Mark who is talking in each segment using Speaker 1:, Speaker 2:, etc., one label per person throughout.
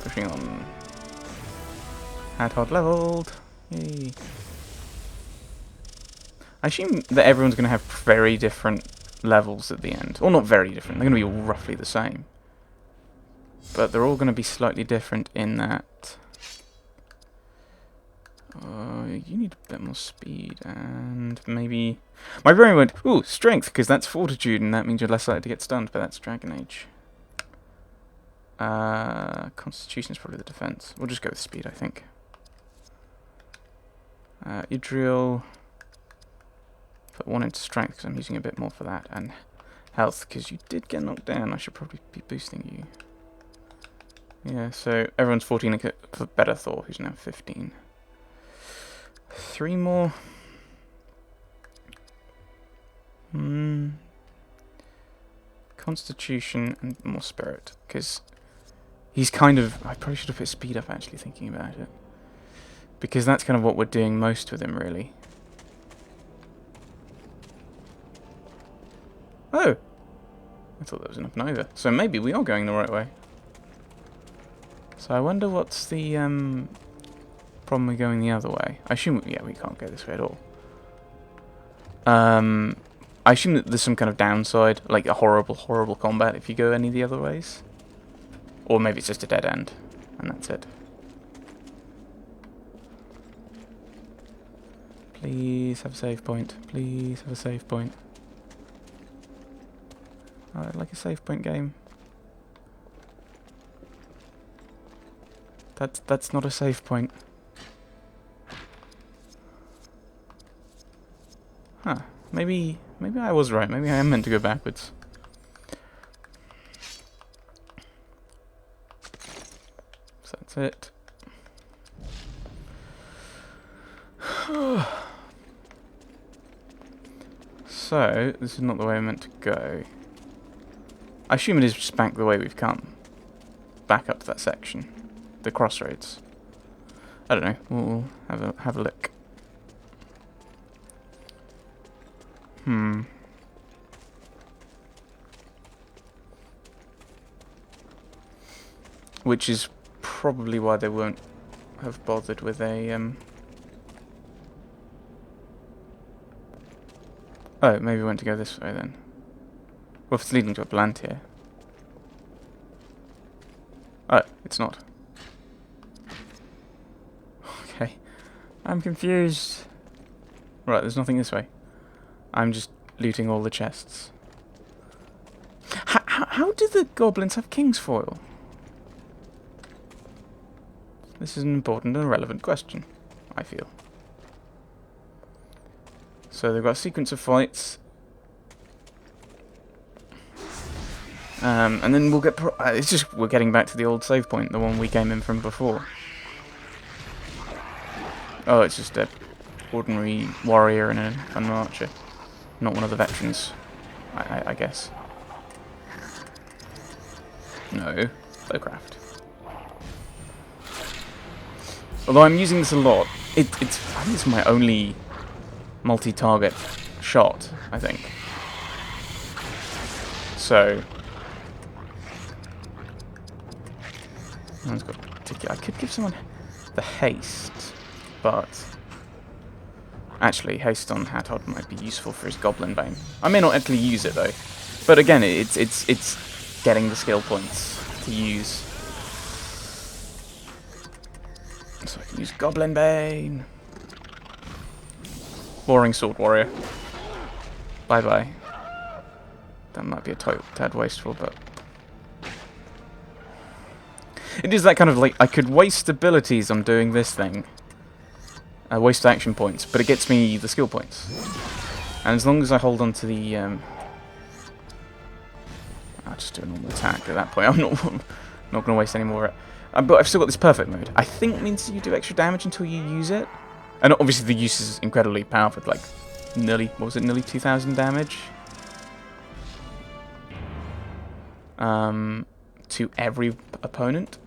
Speaker 1: Pushing on. Hadhod leveled. Yay. I assume that everyone's going to have very different levels at the end. Or not very different, they're going to be all roughly the same. But they're all going to be slightly different in that... you need a bit more speed, and maybe... My brain went, ooh, strength, because that's fortitude, and that means you're less likely to get stunned, but that's Dragon Age. Constitution is probably the defense. We'll just go with speed, I think. Idril... Put one into strength, because I'm using a bit more for that, and health, because you did get knocked down. I should probably be boosting you. Yeah, so everyone's 14 for better Thor, who's now 15. 3 more. Constitution and more spirit, because he's kind of... I probably should have put speed up, actually, thinking about it. Because that's kind of what we're doing most with him, really. Oh! I thought that was enough neither. So maybe we are going the right way. So I wonder what's the problem with going the other way. I assume... Yeah, we can't go this way at all. I assume that there's some kind of downside, like a horrible, horrible combat if you go any of the other ways. Or maybe it's just a dead end, and that's it. Please have a save point. Please have a save point. I'd like a save point game. That's not a save point. Huh. Maybe I was right. Maybe I am meant to go backwards. So that's it. So, this is not the way I'm meant to go. I assume it is just back the way we've come. Back up to that section. The crossroads. I don't know. We'll have a look. Which is probably why they won't have bothered with a Oh, maybe we want to go this way then. Well, if it's leading to a Palantir. Oh, it's not. Okay. I'm confused. Right, there's nothing this way. I'm just looting all the chests. How do the goblins have King's Foil? This is an important and relevant question, I feel. So they've got a sequence of fights. And then we'll get... it's just we're getting back to the old save point, the one we came in from before. Oh, it's just a ordinary warrior and an archer. Not one of the veterans, I guess. No, Lowcraft. Although I'm using this a lot, I think it's my only multi-target shot, I think. So... I could give someone the haste, but... Actually, haste on Hadhod might be useful for his Goblin Bane. I may not actually use it though. But again, it's getting the skill points to use. So I can use Goblin Bane. Boring Sword Warrior. Bye bye. That might be a tad wasteful, but... It is that kind of like, I could waste abilities on doing this thing. Waste action points, but it gets me the skill points. And as long as I hold on to the... I'll just do a normal attack at that point. I'm not going to waste any more. But I've still got this perfect mode. I think means you do extra damage until you use it. And obviously the use is incredibly powerful, like nearly 2,000 damage? To every opponent.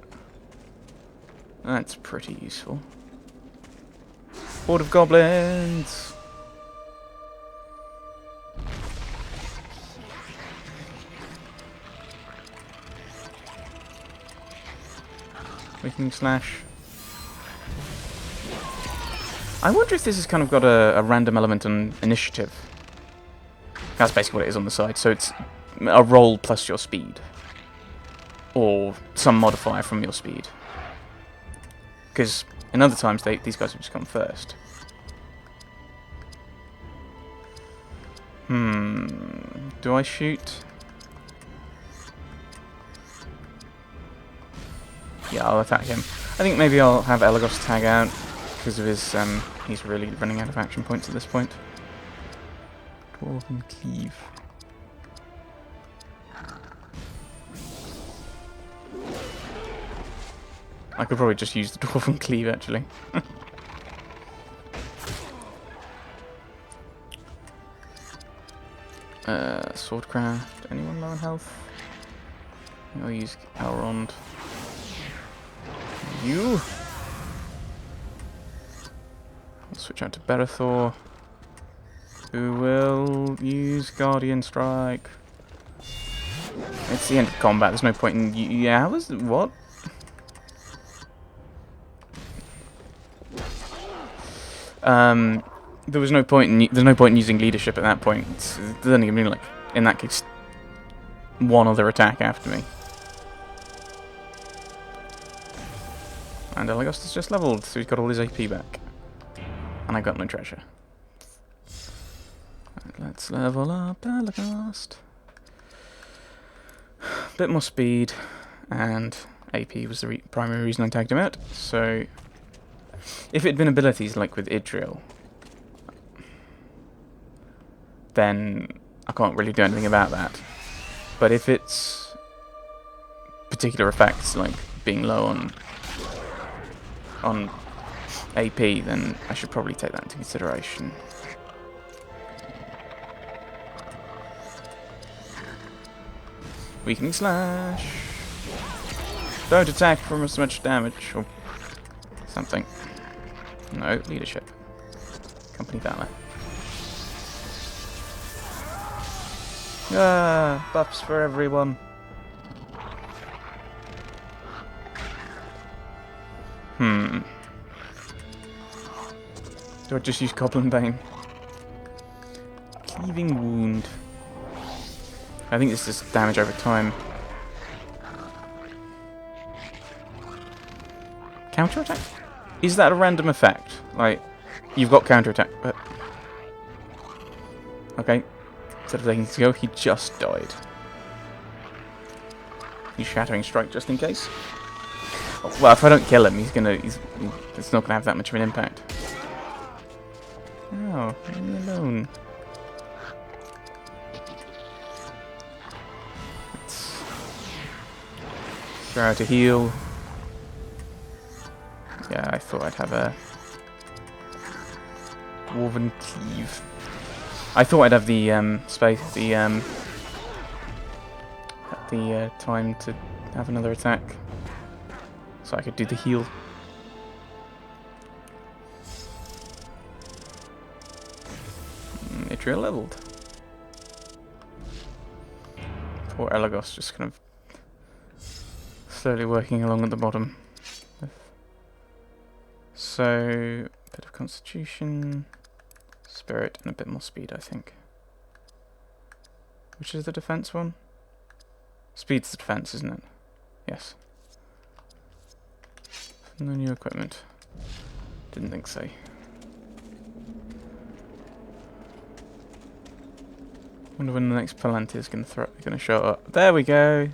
Speaker 1: That's pretty useful. Horde of goblins! Weakening Slash. I wonder if this has kind of got a random element on initiative. That's basically what it is on the side. So it's a roll plus your speed. Or some modifier from your speed. Because in other times, these guys have just come first. Do I shoot? Yeah, I'll attack him. I think maybe I'll have Elagos tag out because of his, he's really running out of action points at this point. Dwarven Cleave. I could probably just use the Dwarven Cleave, actually. Swordcraft. Anyone low on health? I'll use Elrond. You. I'll switch out to Berethor, who will use Guardian Strike. It's the end of combat. There's no point in. Yeah, what? There was no point in. There's no point in using leadership at that point. There's only gonna be like, in that case, one other attack after me. And Elagos is just leveled, so he's got all his AP back. And I got no treasure. Right, let's level up Elagos. Bit more speed, and AP was the primary reason I tagged him out. So, if it had been abilities like with Idril, then I can't really do anything about that. But if it's particular effects, like being low on AP, then I should probably take that into consideration. Weakening Slash. Don't attack from as much damage, or something. No, leadership. Company Valor. Ah, buffs for everyone. Do I just use Goblin Bane? Cleaving Wound. I think this is damage over time. Counter-attack? Is that a random effect? Like, you've got counter-attack, but... Okay. Instead of taking to go, he just died. He's Shattering Strike just in case. Well, if I don't kill him, it's not gonna have that much of an impact. Oh, leave me alone. Let's throw out a heal. Yeah, I thought I'd have a Dwarven Cleave. I thought I'd have the time to have another attack, so I could do the heal. Idril leveled. Poor Elagos just kind of slowly working along at the bottom. So, a bit of Constitution, Spirit, and a bit more speed, I think. Which is the defense one? Speed's the defense, isn't it? Yes. No new equipment. Didn't think so. Wonder when the next Palantir is going to show up. There we go.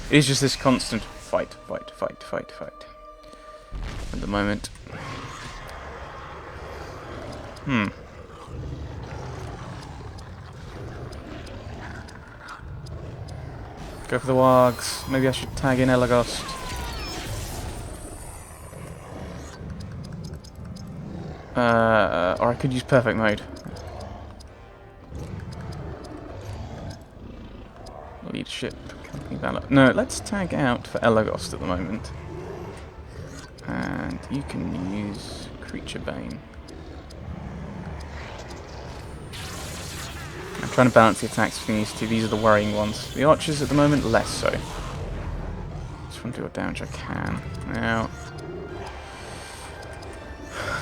Speaker 1: It's just this constant fight at the moment. Go for the wargs. Maybe I should tag in Elagos. Or I could use perfect mode. Leadership, Company Valor. No, let's tag out for Elagos at the moment. And you can use Creature Bane. I'm trying to balance the attacks between these two. These are the worrying ones. The archers at the moment, less so. It's just want to do what damage I can. Now,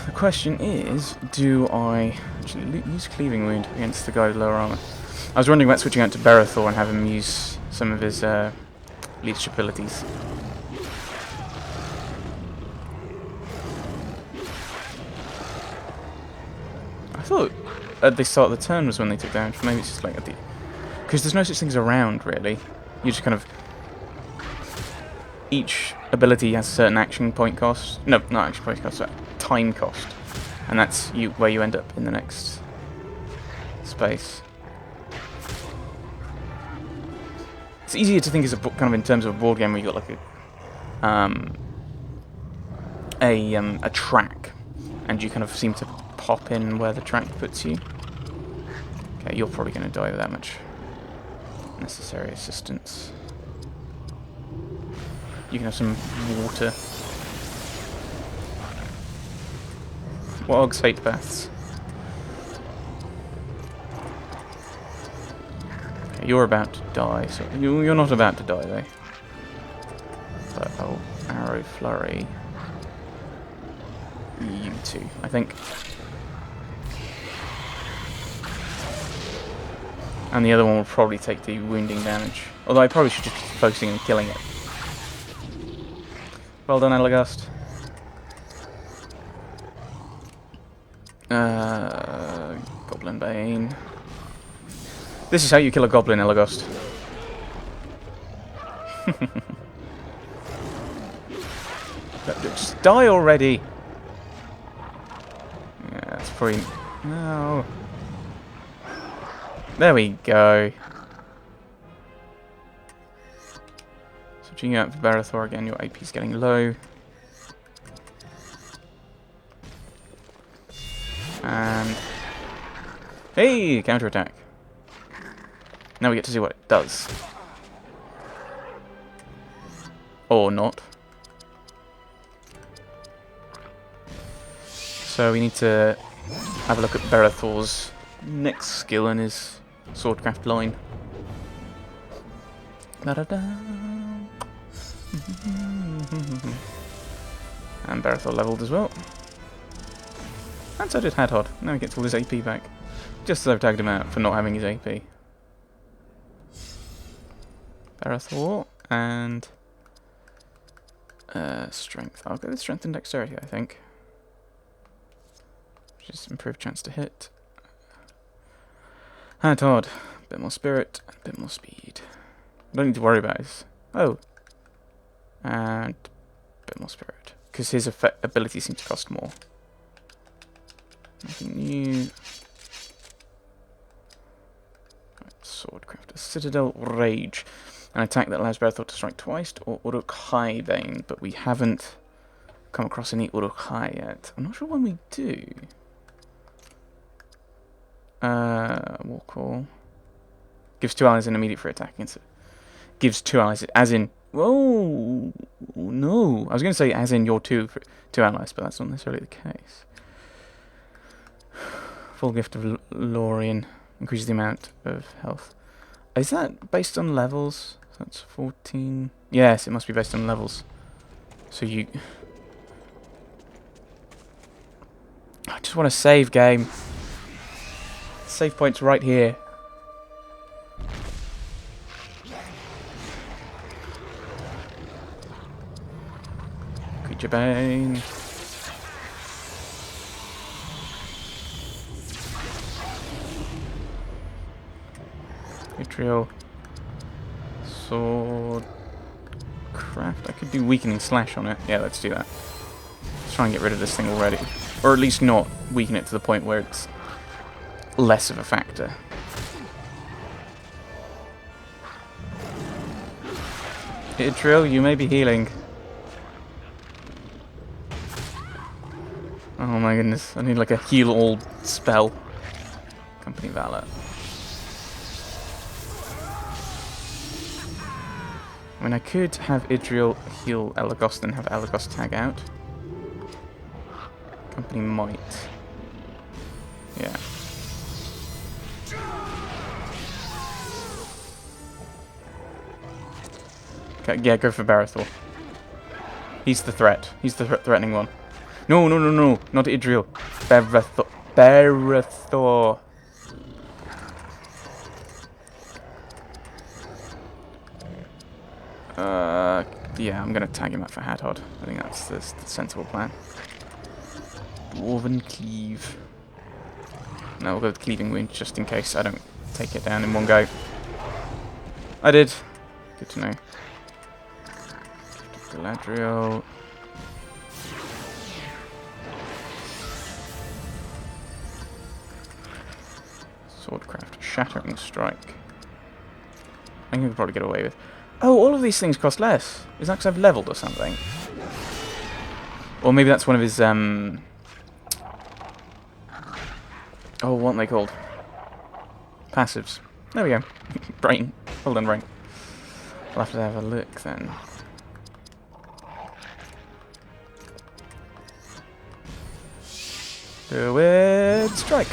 Speaker 1: the question is, do I actually use Cleaving Wound against the guy with lower armor? I was wondering about switching out to Barathor and having him use some of his leadership abilities. I thought at the start of the turn was when they took damage. Maybe it's just like at the... Because there's no such thing as a round, really. You just kind of... Each ability has a certain action point cost. No, not action point cost, time cost. And that's where you end up in the next space. It's easier to think as a kind of in terms of a board game where you got like a track, and you kind of seem to pop in where the track puts you. Okay, you're probably going to die with that much necessary assistance. You can have some water. Warg's Fate Baths. Okay, you're about to die, so you're not about to die though. But I'll Arrow Flurry you two, I think. And the other one will probably take the wounding damage. Although I probably should just be focusing on killing it. Well done, Elagast. Goblin Bane. This is how you kill a goblin, Elagast. Just die already! Yeah, that's probably... No. There we go. Switching out for Barathor again, your AP's getting low. And... Hey! Counterattack. Now we get to see what it does. Or not. So we need to have a look at Barathor's next skill in his Swordcraft line. And Barathor leveled as well. And so did Hadhod. Now he gets all his AP back. Just as I've tagged him out for not having his AP. Barathor and strength. I'll go with strength and dexterity, I think. Just improved chance to hit. Hadhod. A bit more spirit, and a bit more speed. I don't need to worry about his... Oh. And a bit more spirit. Because his ability seems to cost more. Nothing new. Right, Swordcraft. Citadel Rage. An attack that allows Barathor to strike twice, or Uruk-hai Bane, but we haven't come across any Uruk-hai yet. I'm not sure when we do. War Call. Gives 2 allies an immediate free attack against it. Gives 2 allies, as in... Whoa! No! I was going to say as in your 2 allies, but that's not necessarily the case. Full Gift of Lorien. Increases the amount of health. Is that based on levels? That's 14... Yes, it must be based on levels. So you... I just want to save game. Save points right here. Creature Bane. Vitriol. Sword. Craft. I could do Weakening Slash on it. Yeah, let's do that. Let's try and get rid of this thing already. Or at least not weaken it to the point where it's less of a factor. Vitriol, you may be healing. Oh my goodness, I need like a heal all spell. Company Valor. I mean, I could have Idriel heal Elagast and have Elagast tag out. Company Might. Yeah. Okay, yeah, go for Barathor. He's the threat. He's the threatening one. No, no, no, no. Not Idril. Berethor. Berethor. Yeah, I'm going to tag him up for Hadhod. I think that's the sensible plan. Dwarven Cleave. No, we'll go with Cleaving Wound just in case I don't take it down in one go. I did. Good to know. Galadriel. Swordcraft. Shattering Strike. I think we could probably get away with. Oh, all of these things cost less. Is that because I've leveled or something? Or maybe that's one of his, oh, what are they called? Passives. There we go. Brain. Well done, brain. We'll have to have a look then. Do it. Strike.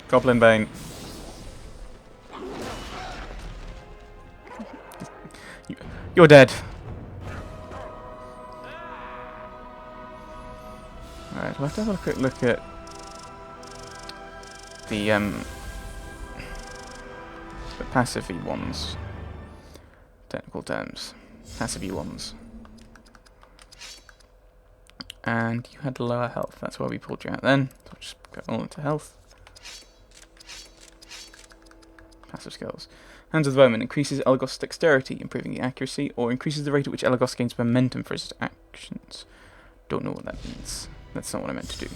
Speaker 1: Goblin Bane. You're dead. Alright, we'll have to have a quick look at the passive ones. Technical terms. Passive ones. And you had lower health, that's why we pulled you out then. So we'll just go all into health. Passive skills. Hands of the Bowman increases Elagos' dexterity, improving the accuracy, or increases the rate at which Elagos gains momentum for his actions. Don't know what that means. That's not what I meant to do.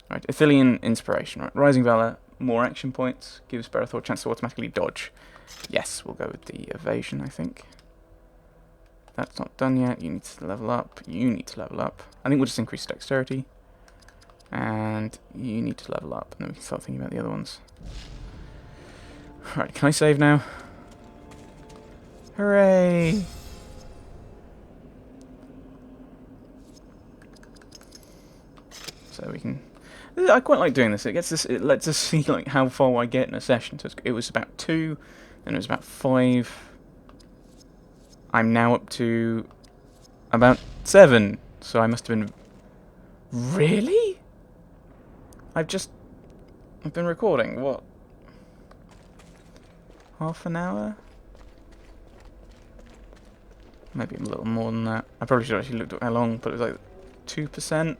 Speaker 1: Right, Ithilien Inspiration. Right, Rising Valor, more action points, gives Berethor a chance to automatically dodge. Yes, we'll go with the evasion, I think. That's not done yet. You need to level up. You need to level up. I think we'll just increase dexterity. And you need to level up, and then we can start thinking about the other ones. Right, can I save now? Hooray! So we can. I quite like doing this. It gets us. It lets us see like how far I get in a session. So it was about 2, then it was about 5. I'm now up to about 7. So I must have been. Really? I've been recording, what? Half an hour? Maybe a little more than that. I probably should have actually looked at how long, but it was like 2%.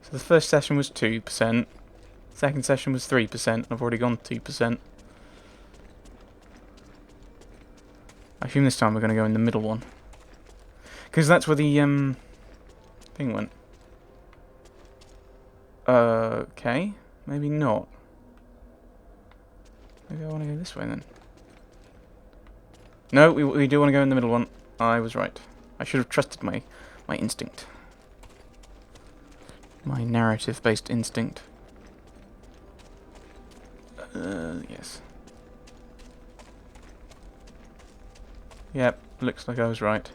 Speaker 1: So the first session was 2%. Second session was 3%. I've already gone 2%. I assume this time we're going to go in the middle one. Because that's where the thing went. Okay. Maybe not. Maybe I want to go this way then. No, we do want to go in the middle one. I was right. I should have trusted my instinct. My narrative-based instinct. Yes. Yep, looks like I was right.